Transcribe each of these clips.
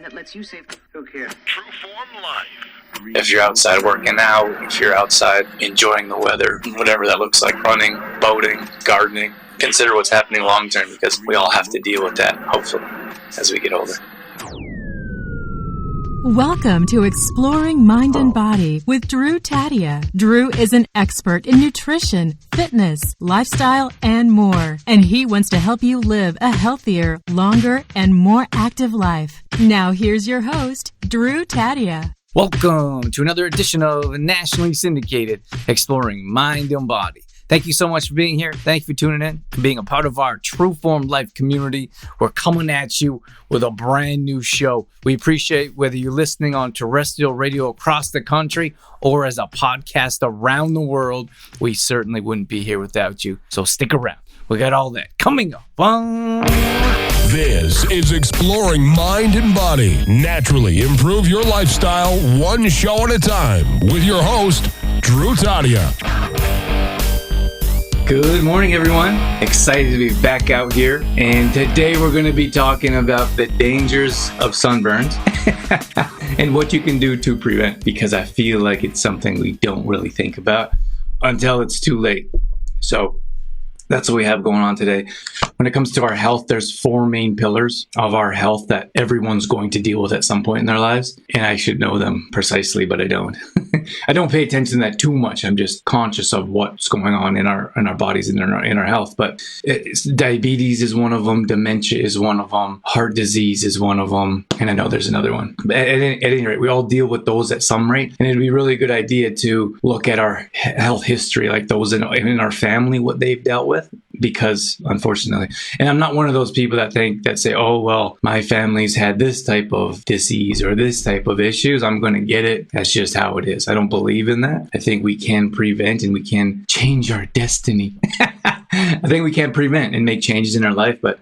that lets you save. Who cares? True Form Life. If you're outside working out, if you're outside enjoying the weather, whatever that looks like, running, boating, gardening, consider what's happening long term, because we all have to deal with that, hopefully, as we get older. Welcome to Exploring Mind and Body with Drew Tadia. Drew is an expert in nutrition, fitness, lifestyle, and more. And he wants to help you live a healthier, longer, and more active life. Now here's your host, Drew Tadia. Welcome to another edition of nationally syndicated Exploring Mind and Body. Thank you so much for being here. Thank you for tuning in, for being a part of our True Form Life community. We're coming at you with a brand new show. We appreciate whether you're listening on terrestrial radio across the country or as a podcast around the world. We certainly wouldn't be here without you. So stick around. We got all that coming up. This is Exploring Mind and Body. Naturally improve your lifestyle one show at a time with your host, Drew Tadia. Good morning, everyone. Excited to be back out here. And today we're going to be talking about the dangers of sunburns and what you can do to prevent, because I feel like it's something we don't really think about until it's too late. So that's what we have going on today. When it comes to our health, there's four main pillars of our health that everyone's going to deal with at some point in their lives. And I should know them precisely, but I don't. I don't pay attention to that too much. I'm just conscious of what's going on in our bodies and in our health. But diabetes is one of them. Dementia is one of them. Heart disease is one of them. And I know there's another one. But at any rate, we all deal with those at some rate. And it'd be a really good idea to look at our health history, like those in our family, what they've dealt with. Because unfortunately, and I'm not one of those people that say, oh, well, my family's had this type of disease or this type of issues, I'm going to get it. That's just how it is. I don't believe in that. I think we can prevent and we can change our destiny. I think we can prevent and make changes in our life, but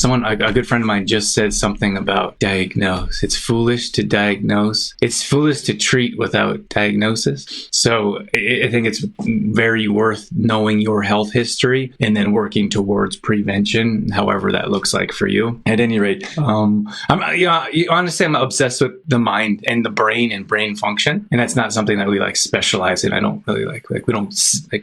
a good friend of mine just said something about diagnose. It's foolish to diagnose. It's foolish to treat without diagnosis. So I think it's very worth knowing your health history and then working towards prevention, however that looks like for you. At any rate, honestly, I'm obsessed with the mind and the brain and brain function, and that's not something that we specialize in. I don't really we don't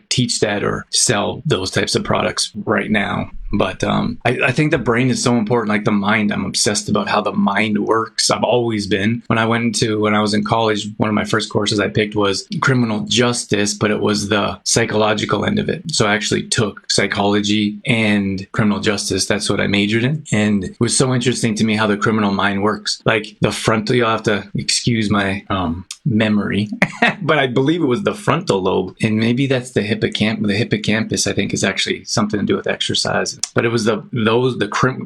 teach that or sell those types of products right now. But I think the brain is so important, like the mind. I'm obsessed about how the mind works. I've always been. When I was in college, one of my first courses I picked was criminal justice, but it was the psychological end of it. So I actually took psychology and criminal justice. That's what I majored in. And it was so interesting to me how the criminal mind works. Like the frontal, you'll have to excuse my memory, but I believe it was the frontal lobe. And maybe that's the hippocampus. The hippocampus, I think, is actually something to do with exercise. But it was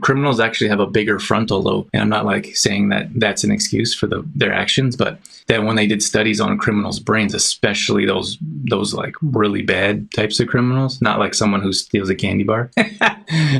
criminals actually have a bigger frontal lobe. And I'm not saying that that's an excuse for their actions, but that when they did studies on criminals' brains, especially those really bad types of criminals, not like someone who steals a candy bar,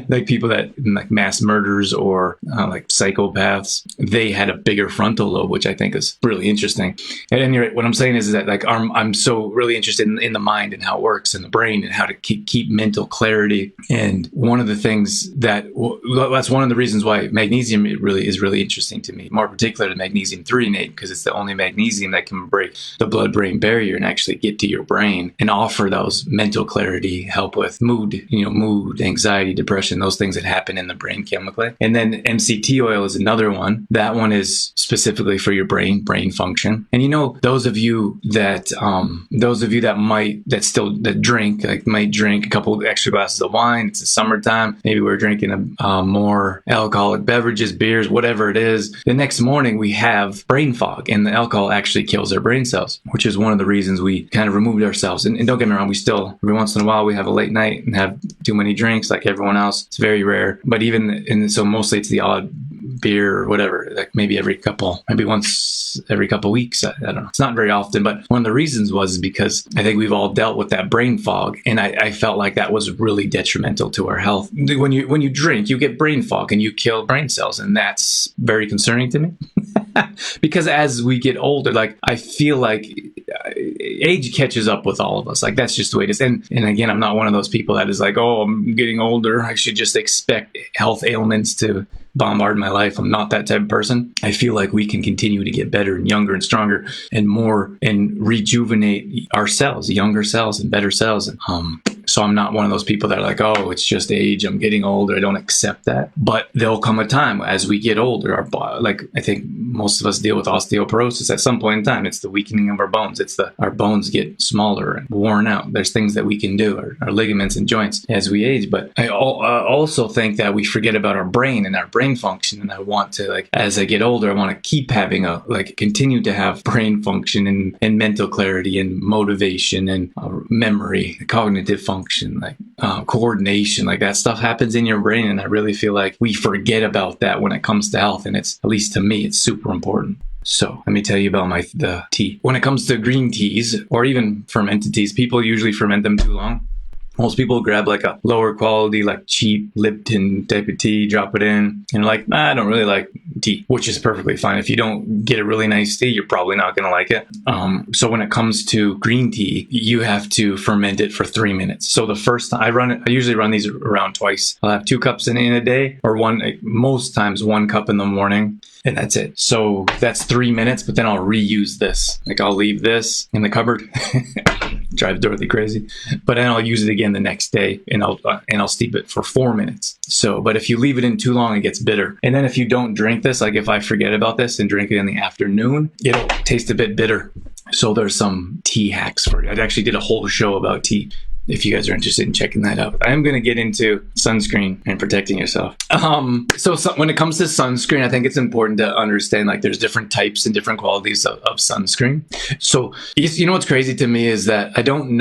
like people that mass murderers or psychopaths, they had a bigger frontal lobe, which I think is really interesting. At any rate, what I'm saying is that I'm so really interested in the mind and how it works in the brain and how to keep mental clarity. And one of the things that's one of the reasons why magnesium is really interesting to me, more particularly magnesium threonate, because it's the only magnesium that can break the blood-brain barrier and actually get to your brain and offer those mental clarity, help with mood, anxiety, depression, those things that happen in the brain chemically. And then MCT oil is another one. That one is specifically for your brain function. And those of you that drink, might drink a couple extra glasses of wine. It's the summertime. Maybe we're drinking more alcoholic beverages, beers, whatever it is. The next morning we have brain fog, and the alcohol actually kills our brain cells, which is one of the reasons we kind of removed ourselves. And don't get me wrong, we still, every once in a while, we have a late night and have too many drinks like everyone else. It's very rare. But so mostly it's the odd beer or whatever, maybe once every couple weeks. I don't know. It's not very often, but one of the reasons was because I think we've all dealt with that brain fog, and I felt like that was really detrimental to our health. When you drink, you get brain fog and you kill brain cells, and that's very concerning to me. Because as we get older, I feel like age catches up with all of us. That's just the way it is. And again, I'm not one of those people that is oh, I'm getting older, I should just expect health ailments to bombard my life. I'm not that type of person. I feel like we can continue to get better and younger and stronger and more and rejuvenate our cells, younger cells and better cells. So I'm not one of those people that are like, oh, it's just age. I'm getting older. I don't accept that. But there'll come a time as we get older, like I think most of us deal with osteoporosis at some point in time. It's the weakening of our bones. Our bones get smaller and worn out. There's things that we can do, our ligaments and joints as we age. But I also think that we forget about our brain and our brain function. And I want to, like, as I get older, I want to keep having continue to have brain function and mental clarity and motivation and memory, cognitive function, like coordination, like that stuff happens in your brain. And I really feel like we forget about that when it comes to health. And it's, at least to me, it's super important. So let me tell you about the tea. When it comes to green teas or even fermented teas, people usually ferment them too long. Most people grab like a lower quality, like cheap Lipton type of tea, drop it in, and like, I don't really like tea, which is perfectly fine. If you don't get a really nice tea, you're probably not going to like it. So when it comes to green tea, you have to ferment it for 3 minutes. So the first time I usually run these around twice. I'll have 2 cups in a day, or most times 1 cup in the morning. And that's it. So that's 3 minutes, but then I'll reuse this. Like I'll leave this in the cupboard, drive Dorothy crazy, but then I'll use it again the next day, and I'll steep it for 4 minutes. So, but if you leave it in too long, it gets bitter. And then if you don't drink this, like if I forget about this and drink it in the afternoon, it'll taste a bit bitter. So there's some tea hacks for you. I actually did a whole show about tea, if you guys are interested in checking that out. I am going to get into sunscreen and protecting yourself. So when it comes to sunscreen, I think it's important to understand, like, there's different types and different qualities of sunscreen. So you know what's crazy to me is that I don't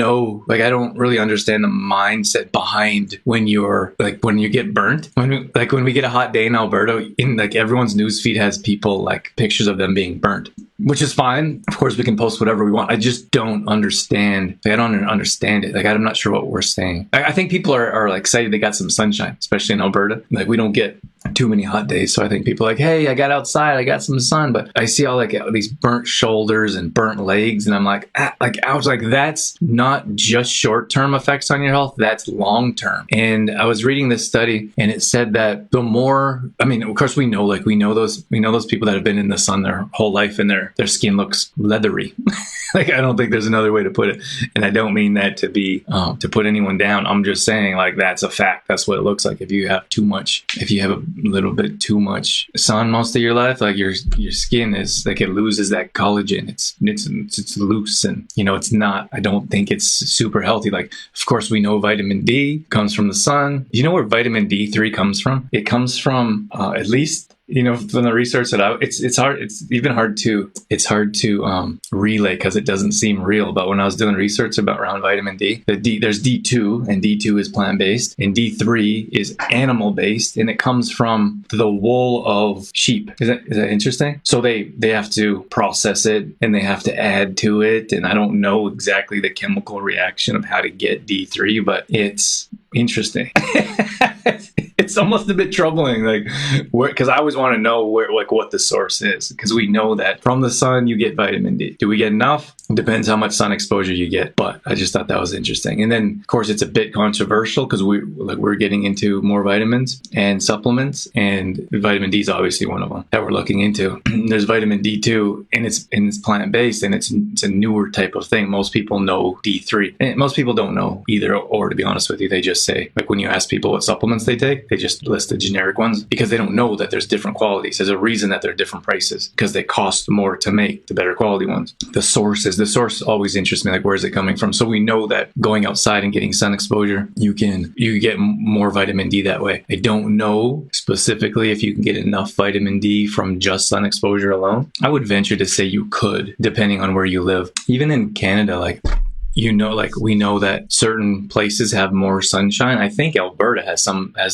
really understand the mindset behind when you get burnt. When we get a hot day in Alberta, in like everyone's newsfeed has people like pictures of them being burnt, which is fine. Of course, we can post whatever we want. I just don't understand. Like, I don't understand it. Like, I'm not sure what we're saying. I think people are like excited they got some sunshine, especially in Alberta. Like, we don't get too many hot days. So I think people are like, hey, I got outside, I got some sun. But I see all like these burnt shoulders and burnt legs. And I'm like, ouch, like that's not just short-term effects on your health, that's long-term. And I was reading this study and it said that the more, I mean, of course we know those people that have been in the sun their whole life and their skin looks leathery. Like, I don't think there's another way to put it. And I don't mean that to be, to put anyone down. I'm just saying, like, that's a fact. That's what it looks like. If you have a little bit too much sun most of your life, like your skin is like, it loses that collagen. It's loose, and it's not, I don't think it's super healthy. Like, of course we know vitamin D comes from the sun. You know where vitamin D3 comes from? It comes from, at least, from the research that it's hard to relay because it doesn't seem real. But when I was doing research around vitamin D, there's D2, and D2 is plant-based, and D3 is animal-based, and it comes from the wool of sheep. Is that interesting? So they have to process it, and they have to add to it, and I don't know exactly the chemical reaction of how to get D3, but it's interesting. It's almost a bit troubling, like, because I always want to know what the source is, because we know that from the sun you get vitamin D. Do we get enough? Depends how much sun exposure you get, but I just thought that was interesting. And then, of course, it's a bit controversial because we're getting into more vitamins and supplements, and vitamin D is obviously one of them that we're looking into. There's vitamin D2, and it's plant-based, and it's a newer type of thing. Most people know D3, and most people don't know either, or to be honest with you, they just say, like, when you ask people what supplements they take, they just list the generic ones because they don't know that there's different qualities. There's a reason that they're different prices, because they cost more to make the better quality ones. The source always interests me, like, where is it coming from? So we know that going outside and getting sun exposure, you get more vitamin D that way. I don't know specifically if you can get enough vitamin D from just sun exposure alone. I would venture to say you could, depending on where you live. Even in Canada, like, we know that certain places have more sunshine. I think Alberta has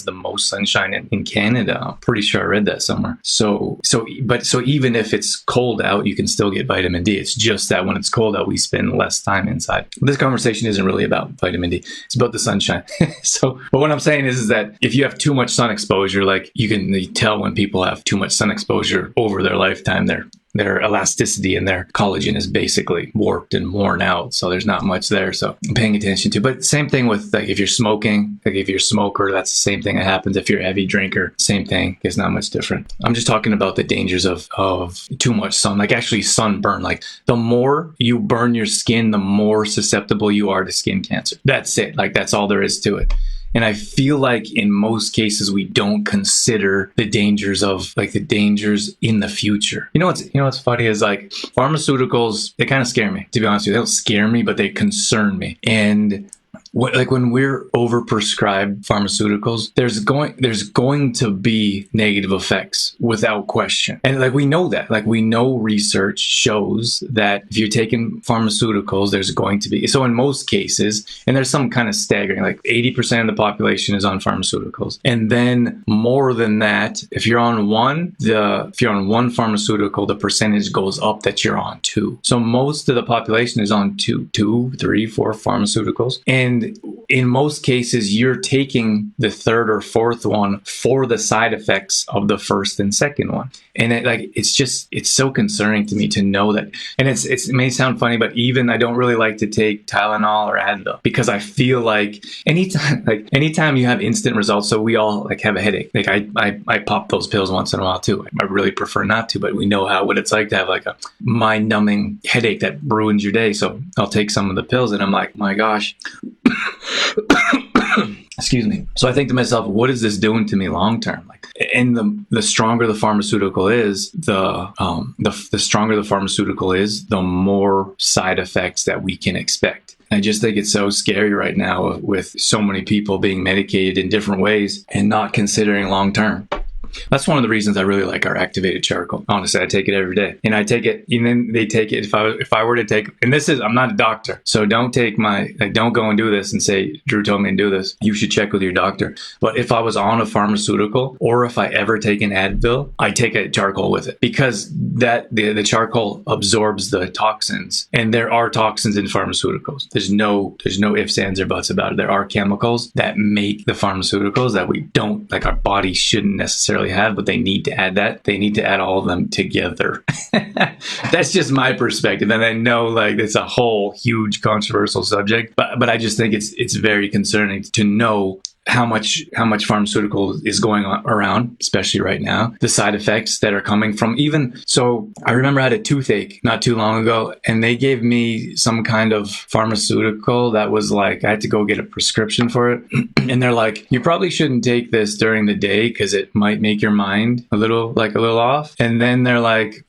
the most sunshine in Canada. I'm pretty sure I read that somewhere. So even if it's cold out, you can still get vitamin D. It's just that when it's cold out, we spend less time inside. This conversation isn't really about vitamin D. It's about the sunshine. But what I'm saying is that if you have too much sun exposure, like, you can tell when people have too much sun exposure over their lifetime, their elasticity and their collagen is basically warped and worn out. So there's not much there. So I'm paying attention to. But same thing with like if you're smoking, like if you're a smoker, that's the same thing that happens. If you're a heavy drinker, same thing. It's not much different. I'm just talking about the dangers of too much sun, like actually sunburn. Like the more you burn your skin, the more susceptible you are to skin cancer. That's it. Like that's all there is to it. And I feel like in most cases, we don't consider the dangers in the future. You know what's funny is like pharmaceuticals, they kind of scare me, to be honest with you. They don't scare me, but they concern me. And when we're overprescribed pharmaceuticals, there's going to be negative effects without question. And like we know that. Like we know research shows that if you're taking pharmaceuticals, there's going to be. So in most cases, and there's some kind of staggering, like 80% of the population is on pharmaceuticals. And then more than that, if you're on one pharmaceutical, the percentage goes up that you're on two. So most of the population is on two, three, four pharmaceuticals. And in most cases, you're taking the third or fourth one for the side effects of the first and second one. And it's so concerning to me to know that. And it may sound funny, but even I don't really like to take Tylenol or Advil because I feel like anytime you have instant results, so we all like have a headache. Like I pop those pills once in a while too. I really prefer not to, but we know what it's like to have like a mind-numbing headache that ruins your day. So I'll take some of the pills and I'm like, my gosh. Excuse me. So I think to myself, what is this doing to me long term? Like, and the stronger the pharmaceutical is, the stronger the pharmaceutical is, the more side effects that we can expect. I just think it's so scary right now with so many people being medicated in different ways and not considering long term. That's one of the reasons I really like our activated charcoal. Honestly, I take it every day. And I take it, and then they take it, if I were to take, and I'm not a doctor, so don't go and do this and say, Drew told me to do this. You should check with your doctor. But if I was on a pharmaceutical, or if I ever take an Advil, I take a charcoal with it because the charcoal absorbs the toxins. And there are toxins in pharmaceuticals. There's no ifs, ands, or buts about it. There are chemicals that make the pharmaceuticals that we don't, like our body shouldn't necessarily have, but they need to add that. They need to add all of them together. That's just my perspective. And I know like it's a whole huge controversial subject, but I just think it's very concerning to know how much pharmaceutical is going on around, especially right now, the side effects that are coming from so I remember I had a toothache not too long ago and they gave me some kind of pharmaceutical that was like, I had to go get a prescription for it. And they're like, you probably shouldn't take this during the day because it might make your mind a little off. And then they're like,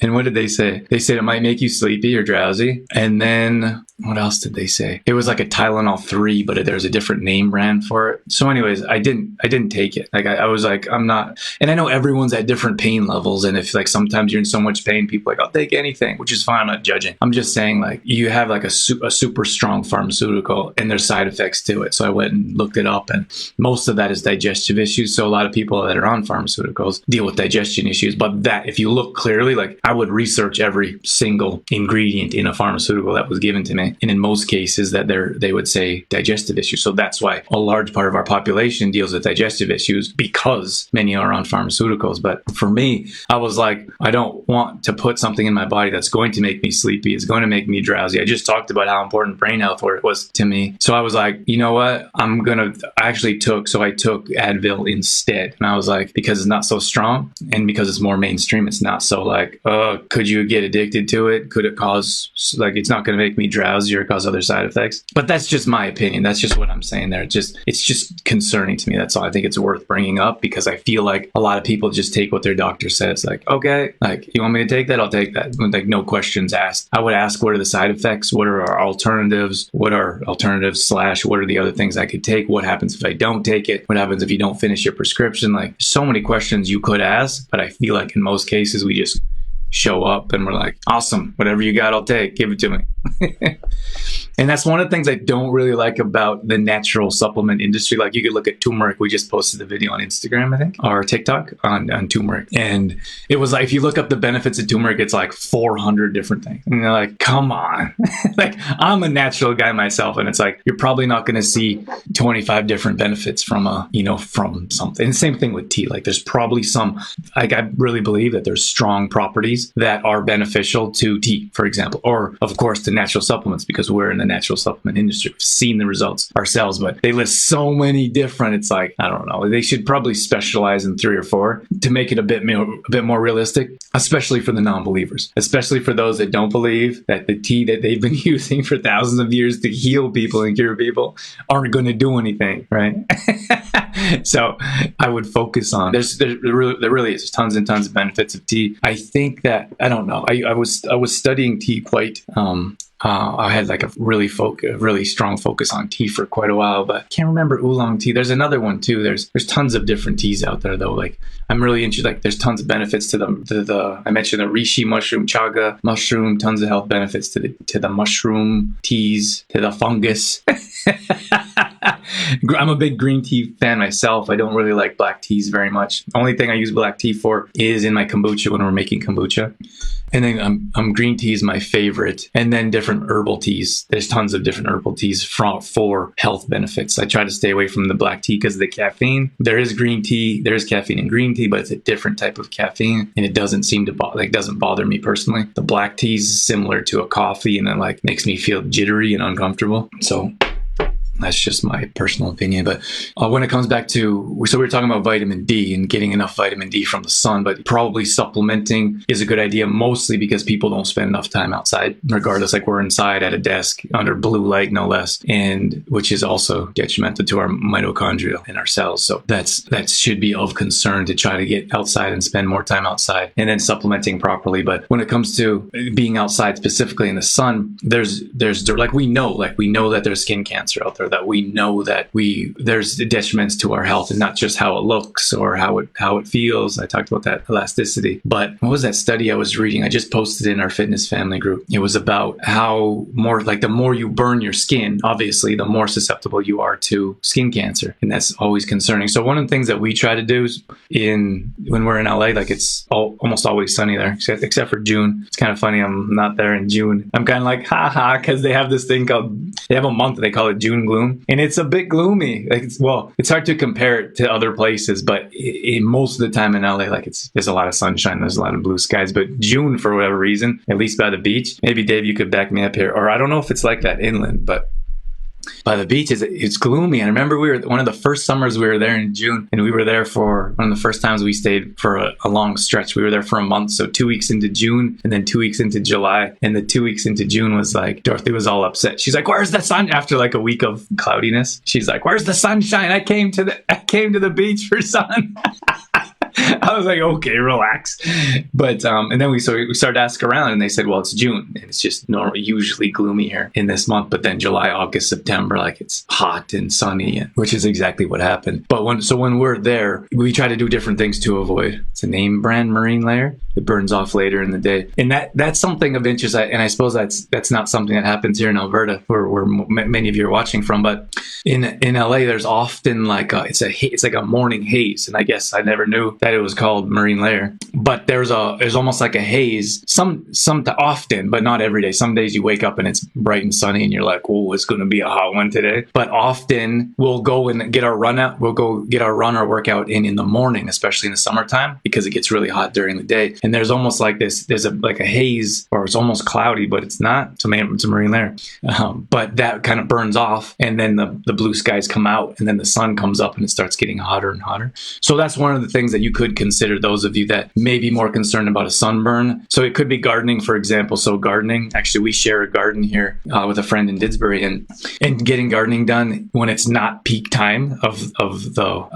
and what did they say? They said it might make you sleepy or drowsy. And then what else did they say? It was like a Tylenol 3, but there's a different name brand for it. So anyways, I didn't take it. Like I was like, I'm not, and I know everyone's at different pain levels. And if like sometimes you're in so much pain, people are like, I'll take anything, which is fine. I'm not judging. I'm just saying like you have like a super strong pharmaceutical and there's side effects to it. So I went and looked it up and most of that is digestive issues. So a lot of people that are on pharmaceuticals deal with digestion issues, but that if you look clearly, like I would research every single ingredient in a pharmaceutical that was given to me. And in most cases that they would say digestive issues. So that's why a large part of our population deals with digestive issues because many are on pharmaceuticals. But for me, I was like, I don't want to put something in my body that's going to make me sleepy. It's going to make me drowsy. I just talked about how important brain health was to me. So I was like, you know what? I took Advil instead. And I was like, because it's not so strong and because it's more mainstream, it's not so like, could you get addicted to it? Could it cause, like, it's not going to make me drowsy or cause other side effects? But that's just my opinion. That's just what I'm saying there. It's just concerning to me. That's all. I think it's worth bringing up because I feel like a lot of people just take what their doctor says. Like, okay, like you want me to take that? I'll take that. Like no questions asked. I would ask, what are the side effects? What are our alternatives? What are alternatives / what are the other things I could take? What happens if I don't take it? What happens if you don't finish your prescription? Like so many questions you could ask, but I feel like in most cases we just show up and we're like, awesome, whatever you got, I'll take. Give it to me. And that's one of the things I don't really like about the natural supplement industry. Like you could look at turmeric. We just posted a video on Instagram, I think, or TikTok on turmeric. And it was like, if you look up the benefits of turmeric, it's like 400 different things. And you're like, come on. Like, I'm a natural guy myself. And it's like, you're probably not going to see 25 different benefits from from something. And the same thing with tea. Like there's probably some, like I really believe that there's strong properties that are beneficial to tea, for example, or of course to natural supplements, because we're in the natural supplement industry. We've seen the results ourselves, but they list so many different, it's like, I don't know, they should probably specialize in 3 or 4 to make it a bit more realistic, especially for the non-believers, especially for those that don't believe that the tea that they've been using for thousands of years to heal people and cure people aren't going to do anything, right? So I would focus on, there really is tons and tons of benefits of tea. I think that, I don't know, I was studying tea quite, I had like a really strong focus on tea for quite a while, but I can't remember oolong tea. There's another one too. There's tons of different teas out there though. Like I'm really interested. Like there's tons of benefits to the I mentioned the reishi mushroom, chaga mushroom. Tons of health benefits to the mushroom teas, to the fungus. I'm a big green tea fan myself. I don't really like black teas very much. Only thing I use black tea for is in my kombucha when we're making kombucha. And then green tea is my favorite. And then different herbal teas. There's tons of different herbal teas for health benefits. I try to stay away from the black tea because of the caffeine. There is green tea. There is caffeine in green tea, but it's a different type of caffeine. And it doesn't seem to doesn't bother me personally. The black tea is similar to a coffee and it like makes me feel jittery and uncomfortable. So that's just my personal opinion. But when it comes back to, so we were talking about vitamin D and getting enough vitamin D from the sun, but probably supplementing is a good idea, mostly because people don't spend enough time outside, regardless. Like we're inside at a desk under blue light, no less, and which is also detrimental to our mitochondria and our cells. So that should be of concern to try to get outside and spend more time outside and then supplementing properly. But when it comes to being outside specifically in the sun, there's we know that there's skin cancer out there, that we know that there's detriments to our health, and not just how it looks or how it feels. I talked about that elasticity. But what was that study I was reading? I just posted it in our fitness family group. It was about how the more you burn your skin, obviously, the more susceptible you are to skin cancer. And that's always concerning. So one of the things that we try to do is when we're in LA, like it's almost always sunny there, except for June. It's kind of funny. I'm not there in June. I'm kind of like, haha, because they have this thing they have a month, they call it June gloom. And it's a bit gloomy. Like it's hard to compare it to other places, but most of the time in LA, like there's a lot of sunshine, there's a lot of blue skies. But June, for whatever reason, at least by the beach, maybe Dave, you could back me up here, or I don't know if it's like that inland, but by the beach, it's gloomy. And I remember one of the first summers we were there in June, and we were there for one of the first times we stayed for a long stretch. We were there for a month. So 2 weeks into June and then 2 weeks into July. And the 2 weeks into June was like, Dorothy was all upset. She's like, where's the sun? After like a week of cloudiness, she's like, where's the sunshine? I came to the beach for sun. I was like, okay, relax. But and then we started to ask around, and they said, well, it's June, and it's just usually gloomy here in this month. But then July, August, September, like it's hot and sunny, which is exactly what happened. But when we're there, we try to do different things to avoid. It's a name brand marine layer. It burns off later in the day, and that's something of interest. And I suppose that's not something that happens here in Alberta, where many of you are watching from. But in LA, there's often like it's like a morning haze, and I guess I never knew that it was called marine layer. But there's almost like a haze, some often, but not every day. Some days you wake up and it's bright and sunny, and you're like, oh, it's going to be a hot one today. But often we'll go and get our run out. We'll go get our run or workout in the morning, especially in the summertime, because it gets really hot during the day. And there's almost like there's a haze, or it's almost cloudy, but it's not. So it's a marine layer. But that kind of burns off, and then the blue skies come out, and then the sun comes up, and it starts getting hotter and hotter. So that's one of the things that you could consider, those of you that may be more concerned about a sunburn. So it could be gardening, for example. So gardening, actually, we share a garden here with a friend in Didsbury, and getting gardening done when it's not peak time of the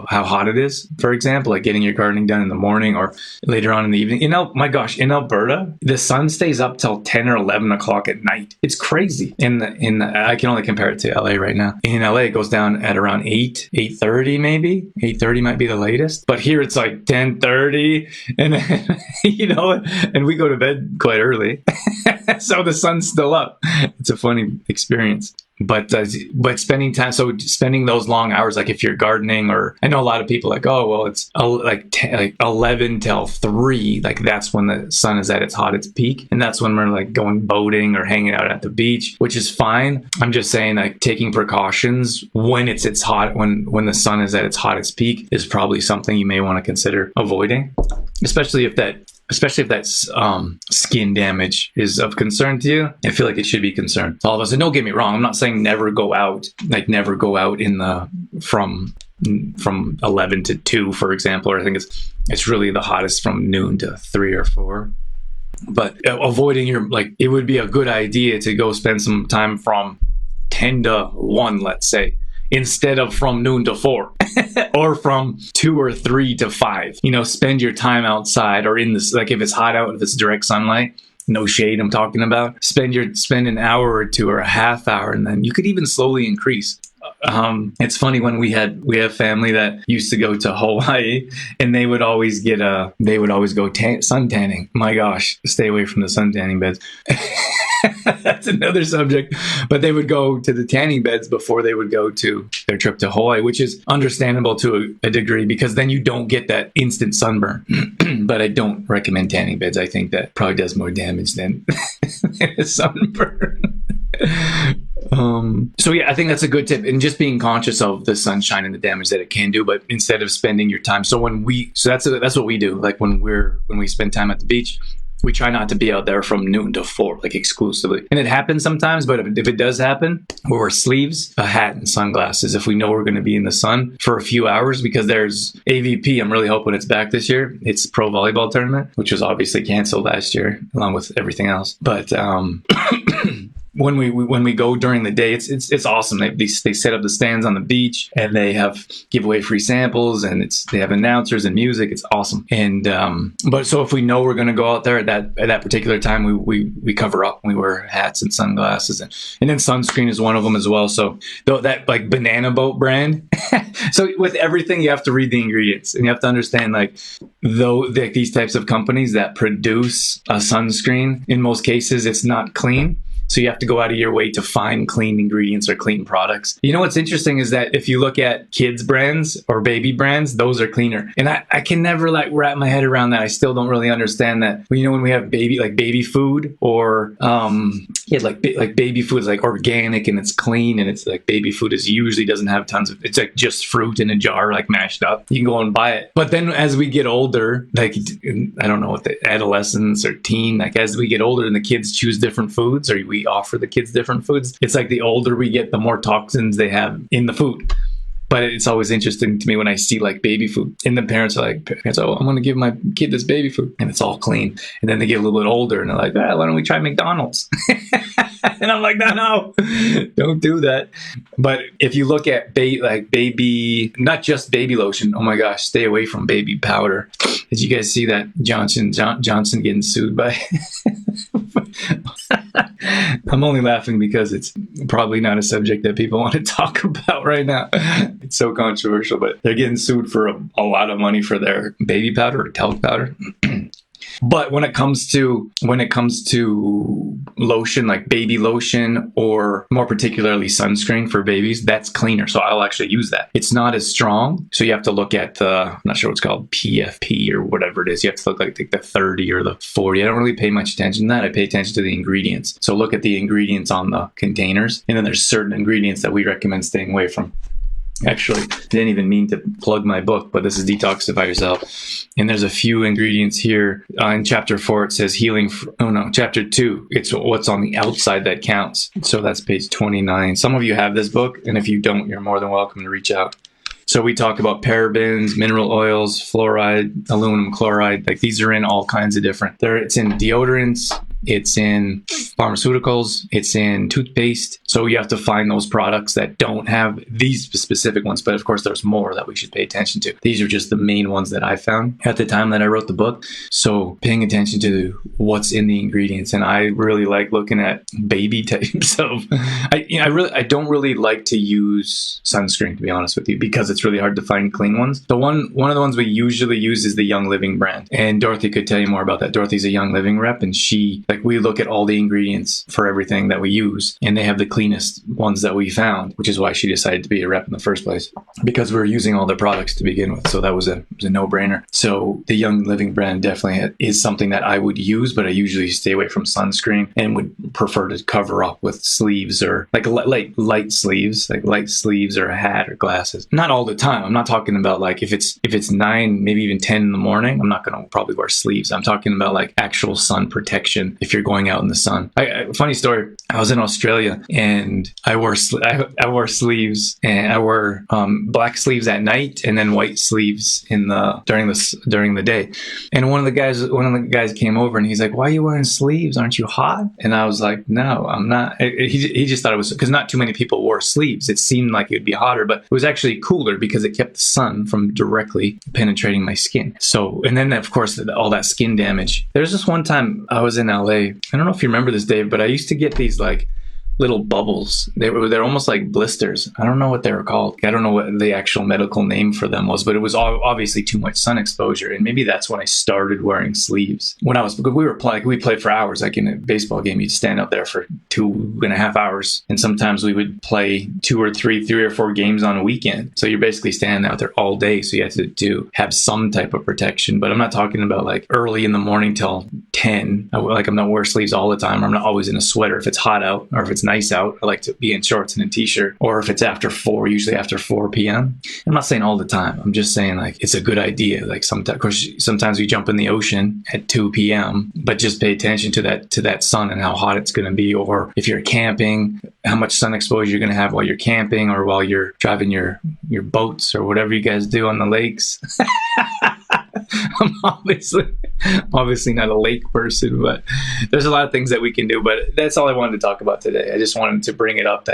how hot it is, for example, like getting your gardening done in the morning or later on in the evening. My gosh, in Alberta, the sun stays up till 10 or 11 o'clock at night. It's crazy. I can only compare it to LA right now. In LA, it goes down at around 8:30 maybe. 8:30 might be the latest. But here it's it's like 10:30, and then, and we go to bed quite early, so the sun's still up. It's a funny experience. But spending those long hours, like if you're gardening, or I know a lot of people like, oh, well, it's like 11 till 3, like that's when the sun is at its hottest peak, and that's when we're like going boating or hanging out at the beach, which is fine. I'm just saying, like, taking precautions when it's when the sun is at its hottest peak is probably something you may want to consider avoiding, especially if that skin damage is of concern to you. I feel like it should be concerned to all of us. And don't get me wrong, I'm not saying never go out in the from 11 to 2, for example, or I think it's really the hottest from noon to 3 or 4. But avoiding it would be a good idea to go spend some time from 10 to 1, let's say, instead of from noon to 4 or from 2 or 3 to 5. Spend your time outside, or in this, like if it's hot out, if it's direct sunlight, no shade I'm talking about, spend an hour or 2 or a half hour, and then you could even slowly increase. It's funny, when we have family that used to go to Hawaii, and they would always go sun tanning. My gosh, stay away from the sun tanning beds. That's another subject. But they would go to the tanning beds before they would go to their trip to Hawaii, which is understandable to a degree, because then you don't get that instant sunburn. But I don't recommend tanning beds. I think that probably does more damage than a sunburn. So yeah, I think that's a good tip, and just being conscious of the sunshine and the damage that it can do. But instead of spending your time, so that's what we do. Like when we spend time at the beach, we try not to be out there from noon to 4, like exclusively. And it happens sometimes, but if it does happen, we'll wear sleeves, a hat, and sunglasses if we know we're going to be in the sun for a few hours, because there's AVP. I'm really hoping it's back this year. It's pro volleyball tournament, which was obviously canceled last year, along with everything else. But when we go during the day, it's awesome. They set up the stands on the beach, and they have give away free samples, and they have announcers and music. It's awesome. And but so if we know we're going to go out there at that particular time, we cover up. We wear hats and sunglasses, and then sunscreen is one of them as well. So that like Banana Boat brand. So with everything, you have to read the ingredients, and you have to understand, these types of companies that produce a sunscreen, in most cases it's not clean. So you have to go out of your way to find clean ingredients or clean products. What's interesting is that if you look at kids brands or baby brands, those are cleaner. And I can never wrap my head around that. I still don't really understand that. When we have baby food, or baby food is like organic and it's clean, and it's like baby food usually doesn't have tons of, it's like just fruit in a jar, like mashed up. You can go and buy it. But then as we get older, like I don't know what the adolescence or teen, like as we get older and the kids choose different foods, or we offer the kids different foods, it's like the older we get, the more toxins they have in the food. But it's always interesting to me when I see like baby food, and the parents are like, oh, I'm going to give my kid this baby food, and it's all clean. And then they get a little bit older, and they're like, why don't we try McDonald's? And I'm like, no, don't do that. But if you look at baby, not just baby lotion, oh my gosh, stay away from baby powder. Did you guys see that Johnson getting sued by? I'm only laughing because it's probably not a subject that people want to talk about right now. It's so controversial, but they're getting sued for a lot of money for their baby powder or talc powder. But when it comes to lotion, like baby lotion, or more particularly sunscreen for babies, that's cleaner. So I'll actually use that. It's not as strong. So you have to look at I'm not sure what's called PFP or whatever it is. You have to look like the 30 or the 40. I don't really pay much attention to that. I pay attention to the ingredients. So look at the ingredients on the containers. And then there's certain ingredients that we recommend staying away from. Actually, I didn't even mean to plug my book, but this is Detoxify Yourself. And there's a few ingredients here. In chapter 4, it says chapter 2, it's what's on the outside that counts. So that's page 29. Some of you have this book, and if you don't, you're more than welcome to reach out. So we talk about parabens, mineral oils, fluoride, aluminum chloride. Like these are in all kinds of different. It's in deodorants, it's in pharmaceuticals, it's in toothpaste. So you have to find those products that don't have these specific ones. But of course, there's more that we should pay attention to. These are just the main ones that I found at the time that I wrote the book. So paying attention to what's in the ingredients. And I really like looking at baby types of, I don't really like to use sunscreen, to be honest with you, because it's really hard to find clean ones. The one of the ones we usually use is the Young Living brand. And Dorothy could tell you more about that. Dorothy's a Young Living rep, and we look at all the ingredients for everything that we use, and they have the cleanest ones that we found, which is why she decided to be a rep in the first place, because we were using all their products to begin with. So that was a no-brainer. So the Young Living brand definitely is something that I would use, but I usually stay away from sunscreen and would prefer to cover up with sleeves, or like light sleeves, like light sleeves or a hat or glasses. Not all the time. I'm not talking about like if it's 9, maybe even 10 in the morning, I'm not going to probably wear sleeves. I'm talking about like actual sun protection if you're going out in the sun. Funny story. I was in Australia and I wore sleeves, and I wore black sleeves at night and then white sleeves during the day. And one of the guys came over and he's like, "Why are you wearing sleeves? Aren't you hot?" And I was like, "No, I'm not." He just thought it was because not too many people wore sleeves. It seemed like it would be hotter, but it was actually cooler because it kept the sun from directly penetrating my skin. So, and then of course all that skin damage. There's this one time I was in LA. I don't know if you remember this, Dave, but I used to get these like little bubbles. They're almost like blisters. I don't know what they were called. I don't know what the actual medical name for them was, but it was obviously too much sun exposure. And maybe that's when I started wearing sleeves. Because we played for hours. Like in a baseball game, you'd stand up there for 2.5 hours. And sometimes we would play 3 or 4 games on a weekend. So you're basically standing out there all day. So you have to have some type of protection. But I'm not talking about like early in the morning till 10. I'm not wearing sleeves all the time. I'm not always in a sweater if it's hot out, or if it's nice out, I like to be in shorts and a t-shirt, or if it's after 4, usually after 4 p.m. I'm not saying all the time. I'm just saying like it's a good idea. Like sometimes we jump in the ocean at 2 p.m., but just pay attention to that sun and how hot it's going to be. Or if you're camping, how much sun exposure you're going to have while you're camping or while you're driving your boats or whatever you guys do on the lakes. I'm obviously not a lake person, but there's a lot of things that we can do. But that's all I wanted to talk about today. I just wanted to bring it up,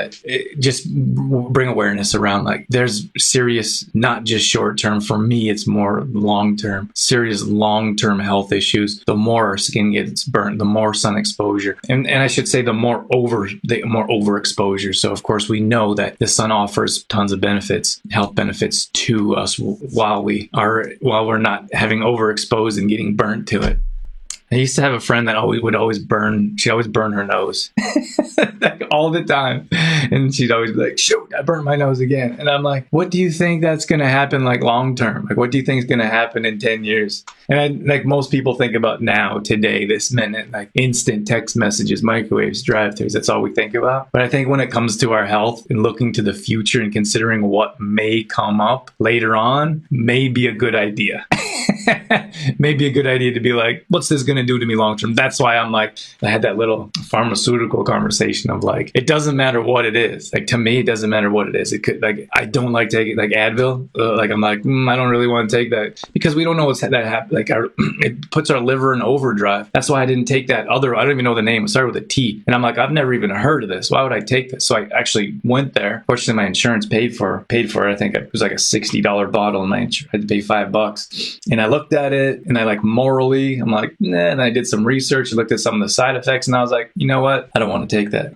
just bring awareness around like there's serious, not just short term. For me, it's more long term, serious long term health issues. The more our skin gets burnt, the more sun exposure, and I should say the more overexposure. So of course we know that the sun offers tons of benefits, health benefits to us while we're not having overexposed and getting burnt to it. I used to have a friend that would always burn her nose like all the time. And she'd always be like, "Shoot, I burned my nose again." And I'm like, what do you think that's going to happen like long term? Like, what do you think is going to happen in 10 years? And like most people think about now, today, this minute, like instant text messages, microwaves, drive-thrus. That's all we think about. But I think when it comes to our health and looking to the future and considering what may come up later on, may be a good idea. Maybe a good idea to be like, what's this going to do to me long term? That's why I'm like, I had that little pharmaceutical conversation of like, it doesn't matter what it is. Like to me, it doesn't matter what it is. It could like, I don't like taking like Advil. I'm like, I don't really want to take that because we don't know what's that happen. Like it puts our liver in overdrive. That's why I didn't take that other. I don't even know the name. It started with a T, and I'm like, I've never even heard of this. Why would I take this? So I actually went there. Fortunately, my insurance paid for it. I think it was like a $60 bottle, and I had to pay $5. And I looked at it, and I like morally, I'm like, nah. And I did some research and looked at some of the side effects, and I was like, you know what? I don't want to take that.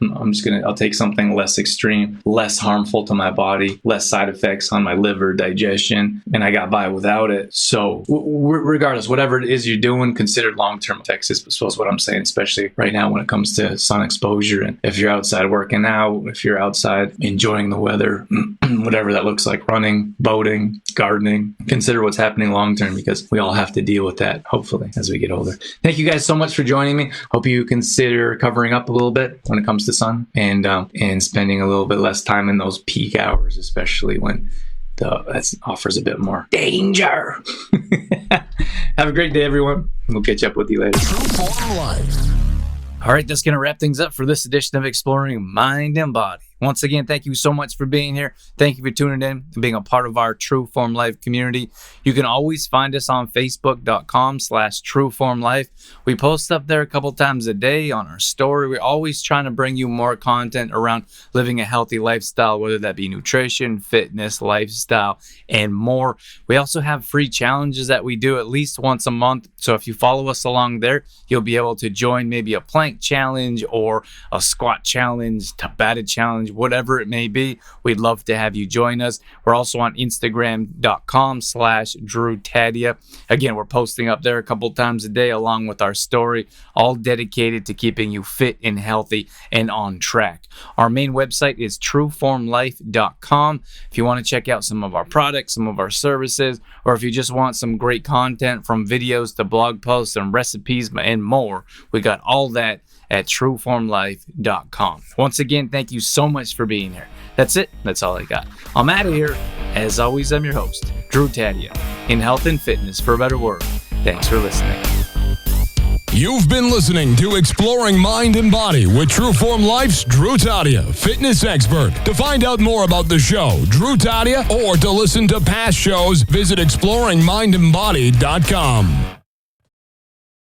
I'll take something less extreme, less harmful to my body, less side effects on my liver, digestion, and I got by without it. So regardless, whatever it is you're doing, consider long-term effects is what I'm saying, especially right now when it comes to sun exposure. And if you're outside working out, if you're outside enjoying the weather, whatever that looks like, running, boating, gardening, consider what's happening long-term, because we all have to deal with that, hopefully, as we get older. Thank you guys so much for joining me. Hope you consider covering up a little bit when it comes to sun and spending a little bit less time in those peak hours, especially when that offers a bit more danger. Have a great day, everyone. We'll catch up with you later. True Form Life. All right, that's going to wrap things up for this edition of Exploring Mind and Body Once again, thank you so much for being here. Thank you for tuning in and being a part of our True Form Life community. You can always find us on facebook.com/trueformlife. We post up there a couple times a day on our story. We're always trying to bring you more content around living a healthy lifestyle, whether that be nutrition, fitness, lifestyle, and more. We also have free challenges that we do at least once a month. So if you follow us along there, you'll be able to join maybe a plank challenge or a squat challenge, Tabata challenge, whatever it may be. We'd love to have you join us. We're also on Instagram.com/DrewTadia. Again, we're posting up there a couple times a day along with our story, all dedicated to keeping you fit and healthy and on track. Our main website is trueformlife.com. If you want to check out some of our products, some of our services, or if you just want some great content from videos to blog posts and recipes and more, we got all that at trueformlife.com. Once again, thank you so much for being here. That's it. That's all I got. I'm out of here. As always, I'm your host, Drew Tadia, in health and fitness for a better world. Thanks for listening. You've been listening to Exploring Mind and Body with True Form Life's Drew Tadia, fitness expert. To find out more about the show, Drew Tadia, or to listen to past shows, visit exploringmindandbody.com.